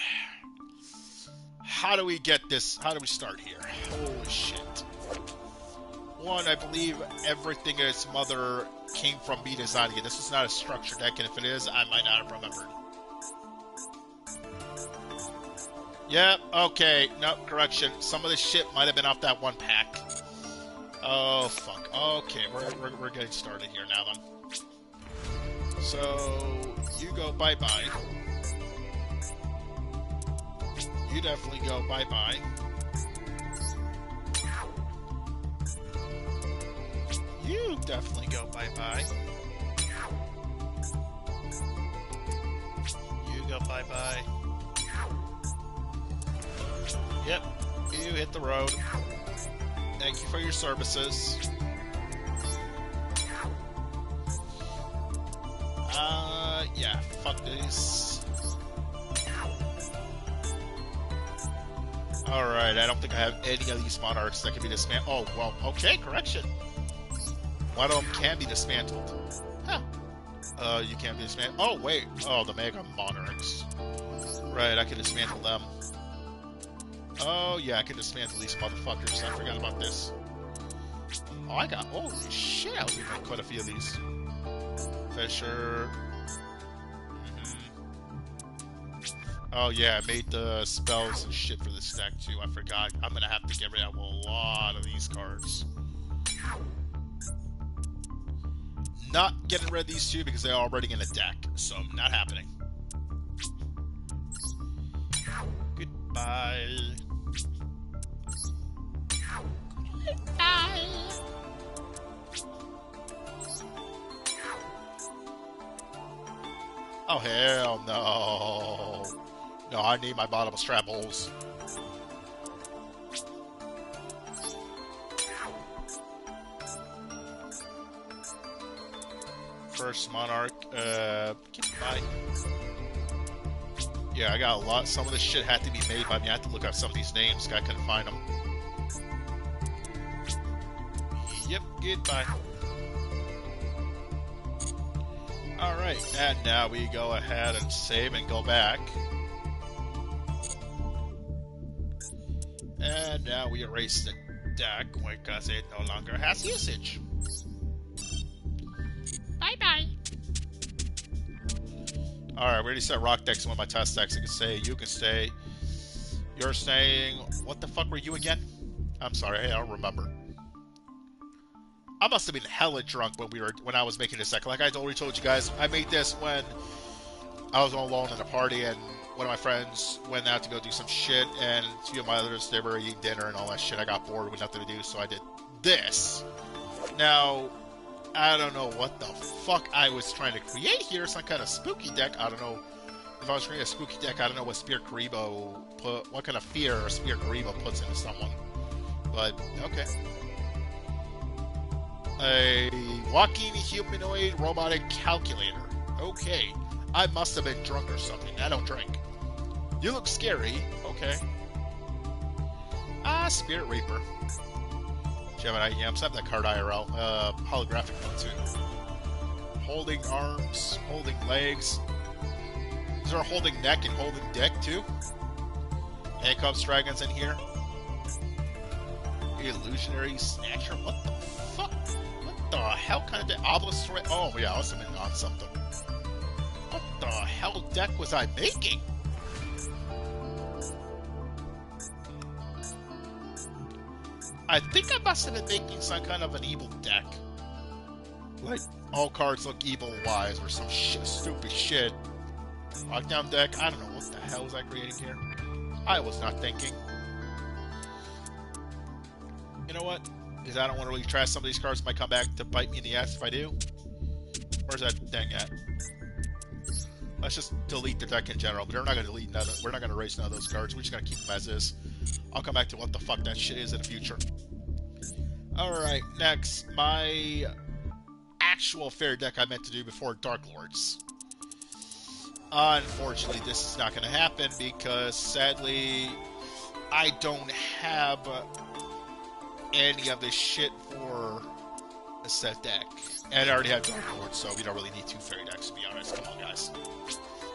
Speaker 1: How do we get this? How do we start here? Holy shit. 1, I believe everything its mother came from me designing it. This is not a structured deck, and if it is, I might not have remembered. Yep, okay. Nope, correction. Some of this shit might have been off that 1 pack. Oh, fuck. Okay, we're getting started here now, then. So, you go bye-bye. You definitely go bye-bye. You definitely go bye-bye. You go bye-bye. Yep, you hit the road. Thank you for your services. Yeah, fuck this. Alright, I don't think I have any of these monarchs that can be dismantled. Oh, well, okay, correction. One of them can be dismantled. Huh. You can't be dismantled. Oh, wait. Oh, the Mega Monarchs. Right, I can dismantle them. Oh, yeah, I can dismantle these motherfuckers. I forgot about this. Oh, I got... Holy shit, I was getting quite a few of these. Fisher. Oh, yeah, I made the spells and shit for this deck, too. I forgot. I'm gonna have to get rid of a lot of these cards. Not getting rid of these two because they're already in a deck, so not happening. Goodbye. Goodbye. Oh, hell no. No, I need my bottomless trap holes. First Monarch, goodbye. Yeah, I got a lot. Some of this shit had to be made by me. I had to look up some of these names. I couldn't find them. Yep, goodbye. Alright, and now we go ahead and save and go back. And now we erase the deck because it no longer has usage. Bye-bye. Alright, we already set rock decks in one of my test decks. I can say, you can stay. You're staying. What the fuck were you again? I'm sorry, I don't remember. I must have been hella drunk when I was making this deck. Like I already told you guys, I made this when I was all alone at a party and one of my friends went out to go do some shit, and a few of my others, they were eating dinner and all that shit. I got bored with nothing to do, so I did this. Now, I don't know what the fuck I was trying to create here. Some kind of spooky deck. I don't know if I was creating a spooky deck. I don't know what Spear Karibo what kind of fear Spear Karibo puts into someone. But okay. A walking humanoid robotic calculator. Okay. I must have been drunk or something. I don't drink. You look scary. Okay. Spirit Reaper. Gemini, yeah, I'm set that card IRL. Holographic one too. Holding arms, holding legs. Is there a holding neck and holding dick too? Handcuffs dragons in here. Illusionary Snatcher? What the fuck? What the hell kind of obelisk? Oh yeah, I must have been on something. What the hell deck was I making? I think I must have been making some kind of an evil deck. Like, all cards look evil-wise or some stupid shit. Lockdown deck? I don't know. What the hell was I creating here? I was not thinking. You know what? Because I don't want to really trash some of these cards. Might come back to bite me in the ass if I do. Where's that thing at? Let's just delete the deck in general. But we're not going to delete none. We're not going to erase none of those cards. We're just going to keep them as is. I'll come back to what the fuck that shit is in the future. Alright, next. My actual fair deck I meant to do before Dark Lords. Unfortunately, this is not going to happen because, sadly, I don't have any of this shit for a set deck. And I already have Dark Lords, so we don't really need two fairy decks, to be honest. Come on, guys.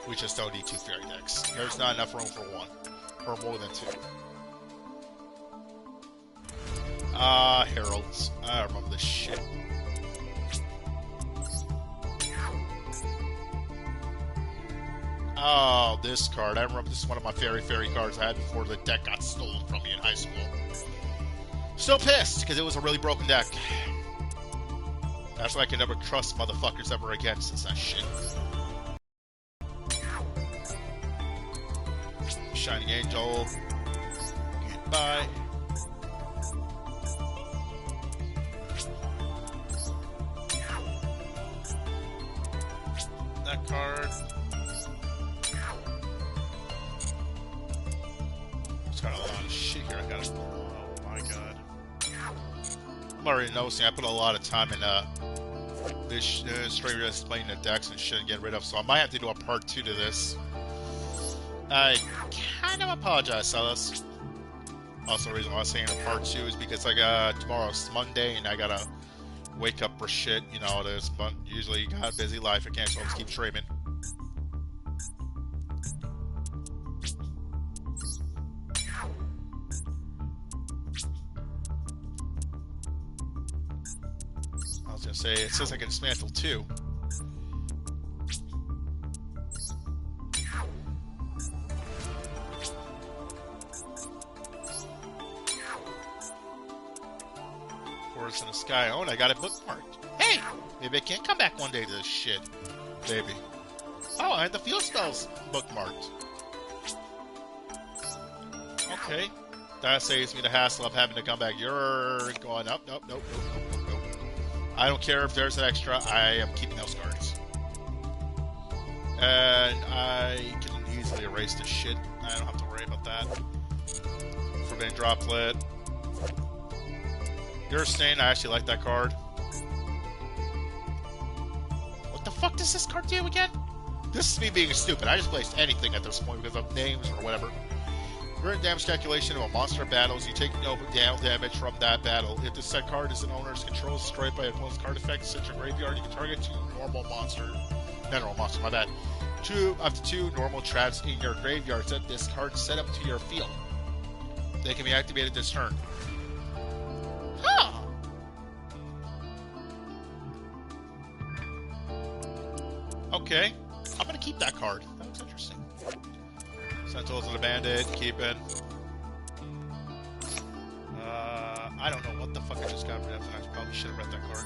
Speaker 1: We just don't need two fairy decks. There's not enough room for one. Or more than two. Heralds. I remember this shit. Oh, this card. I remember this is one of my fairy cards I had before the deck got stolen from me in high school. Still pissed, because it was a really broken deck. That's why I can never trust motherfuckers ever again since that shit. Shining Angel. Goodbye. That card. Just got a lot of shit here I gotta... Oh my god. I'm already noticing I put a lot of time in straight displaying the decks and shit and getting rid of, so I might have to do a part 2 to this. I kind of apologize, Silas. Also, the reason why I'm saying a part 2 is because tomorrow's Monday and I gotta wake up for shit, you know how it is, but usually you got a busy life, I can't just keep streaming. I was gonna say, it says I can dismantle 2. Words in the sky. Oh, and I got it bookmarked. Hey! Maybe I can't come back one day to this shit. Maybe. Oh, I had the field spells bookmarked. Okay. That saves me the hassle of having to come back. You're going up. Nope. I don't care if there's an extra. I am keeping those cards. And I can easily erase this shit. I don't have to worry about that. Forbidden Droplet. You're saying I actually like that card. What the fuck does this card do again? This is me being stupid. I just placed anything at this point because of names or whatever. During damage calculation of a monster battles, you take no down damage from that battle. If the set card is an owner's control, destroyed by opponent's card effect, set your graveyard, you can target 2 normal monster. Not normal monster, my bad. 2 up to 2 normal traps in your graveyard. Set this card set up to your field. They can be activated this turn. Huh. Okay. I'm gonna keep that card. That looks interesting. Sentinels of the Bandit, keep it. I don't know what the fuck I just got rid of, and I probably should have read that card.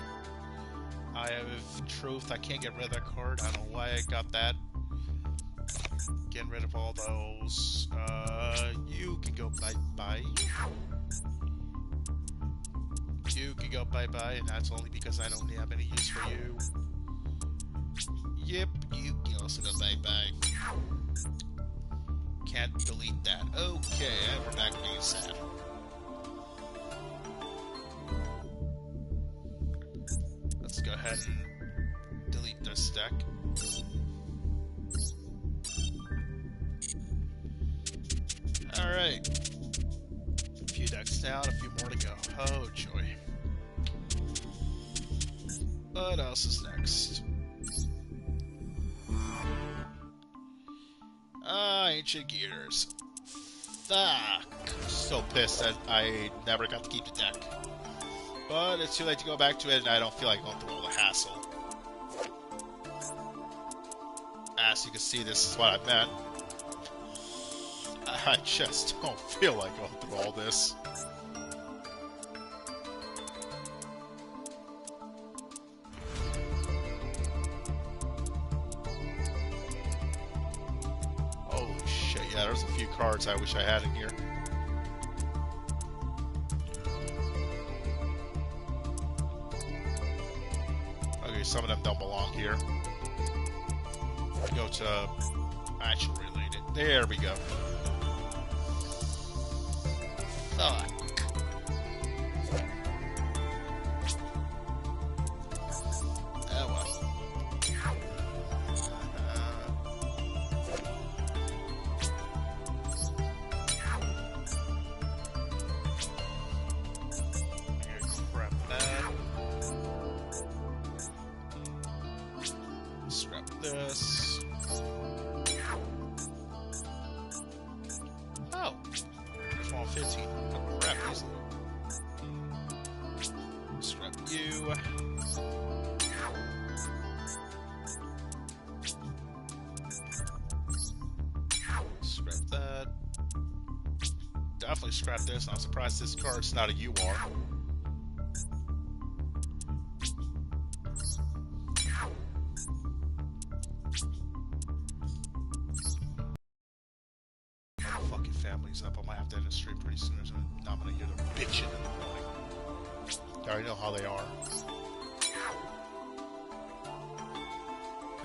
Speaker 1: I have truth, I can't get rid of that card. I don't know why I got that. Getting rid of all those. You can go bye-bye. You can go bye-bye, and that's only because I don't have any use for you. Yep, you can also go bye-bye. Can't delete that. Okay, and we're back being sad. Let's go ahead and delete this deck. Alright. A few decks down, a few more to go. Oh, joy. What else is next? Ancient Gears. Fuck. So pissed that I never got to keep the deck. But it's too late to go back to it, and I don't feel like going through all the hassle. As you can see, this is what I meant. I just don't feel like going through all this. Holy shit, yeah, there's a few cards I wish I had in here. Okay, some of them don't belong here. Go to actual related. There we go. Fuck. Oh well. Crap that. Scrap this. Oh. There's 115. Oh, crap, easily. Scrap you. Scrap that. Definitely scrap this. I'm surprised this card's not a UR. Fucking family's up. I might have to end the stream pretty soon. I'm gonna hear them bitching in the morning. I already know how they are.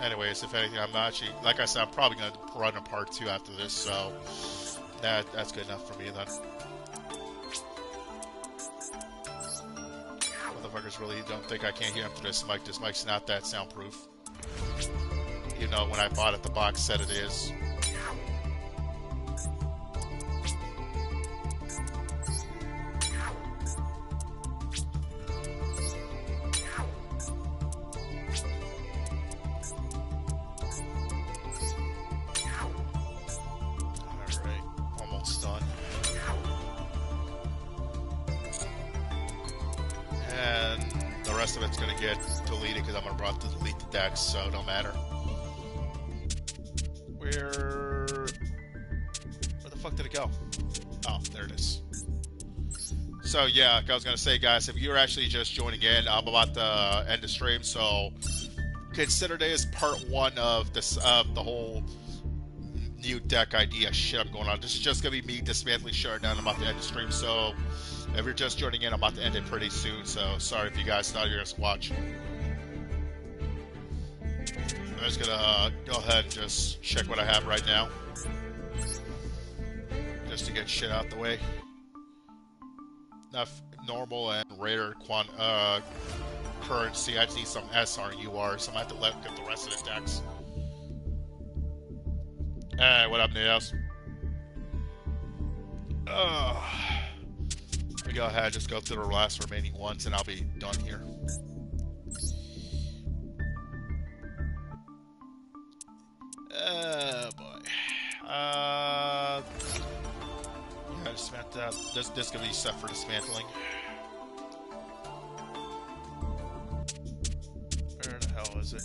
Speaker 1: Anyways, if anything, I'm not actually, like I said, I'm probably gonna run a part 2 after this, so that's good enough for me then. What Motherfuckers really don't think I can't hear him through this mic. This mic's not that soundproof. You know, when I bought it, the box said it is. Alright, almost done. And the rest of it's gonna get deleted because I'm about to delete the decks, so it don't matter. Where the fuck did it go? Oh, there it is. So yeah, like I was gonna say, guys, if you're actually just joining in, I'm about to end the stream, so consider this part one of this the whole new deck idea shit I'm going on. This is just gonna be me dismantling shut down. I'm about to end the stream, so if you're just joining in, I'm about to end it pretty soon, so sorry if you guys thought you were just watching. I'm just gonna go ahead and just check what I have right now. Just to get shit out the way. Enough normal and rare currency. I just need some SR and UR, so I might have to get the rest of the decks. Hey, what up, Neos? Let me go ahead, just go through the last remaining ones, and I'll be done here. Oh boy. Yeah, dismantle that. This gonna be set for dismantling. Where the hell is it?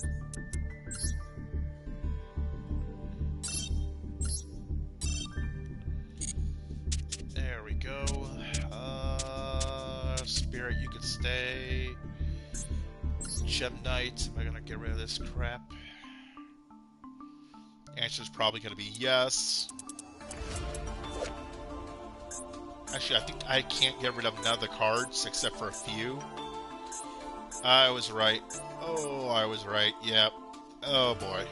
Speaker 1: There we go. Spirit, you can stay. Gem Knight, am I gonna get rid of this crap? Answer's probably gonna be yes. Actually, I think I can't get rid of none of the cards except for a few. I was right. Oh, I was right. Yep. Oh boy.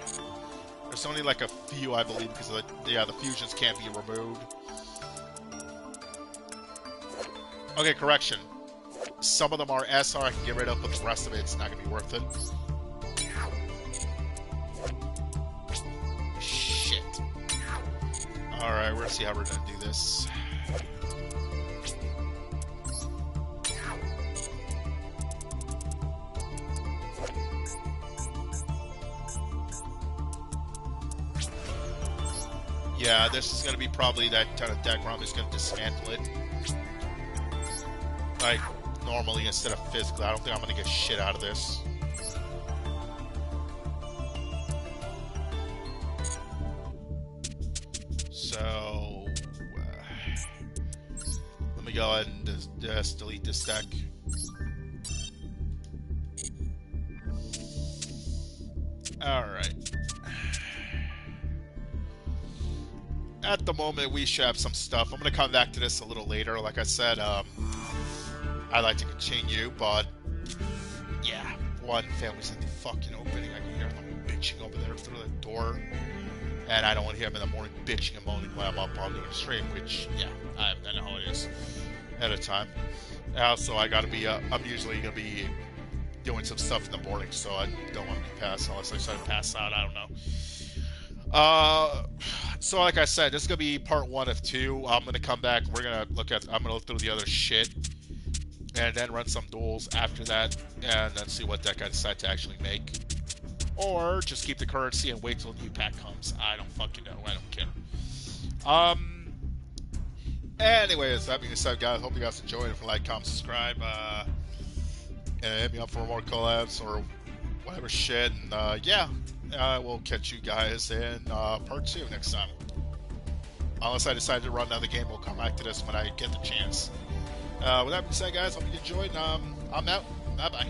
Speaker 1: There's only like a few, I believe, because of the fusions can't be removed. Okay, correction. Some of them are SR I can get rid of, but the rest of it's not gonna be worth it. Shit. Alright, we're gonna see how we're gonna do this. Yeah, this is gonna be probably that kind of deck where I'm just gonna dismantle it. Like, normally instead of physically. I don't think I'm gonna get shit out of this. So, let me go ahead and just delete this deck. Alright. At the moment, we should have some stuff. I'm going to come back to this a little later. Like I said, I'd like to continue, but yeah, one family's in the fucking opening. I can hear them bitching over there through the door, and I don't want to hear them in the morning bitching and moaning when I'm up on doing a stream, which, yeah, I know how it is at a time. Also, I gotta be, I'm usually going to be doing some stuff in the morning, so I don't want to be passed unless I start to pass out. I don't know. So like I said, this is gonna be part one of two. I'm gonna come back. I'm gonna look through the other shit, and then run some duels after that, and then see what deck I decide to actually make, or just keep the currency and wait till a new pack comes. I don't fucking know. I don't care. Anyways, that being said, guys, hope you guys enjoyed. If you like, comment, subscribe, and hit me up for more collabs or whatever shit. And yeah. We'll catch you guys in part 2 next time. Unless I decide to run another game, we'll come back to this when I get the chance. With that being said, guys, hope you enjoyed. I'm out. Bye-bye.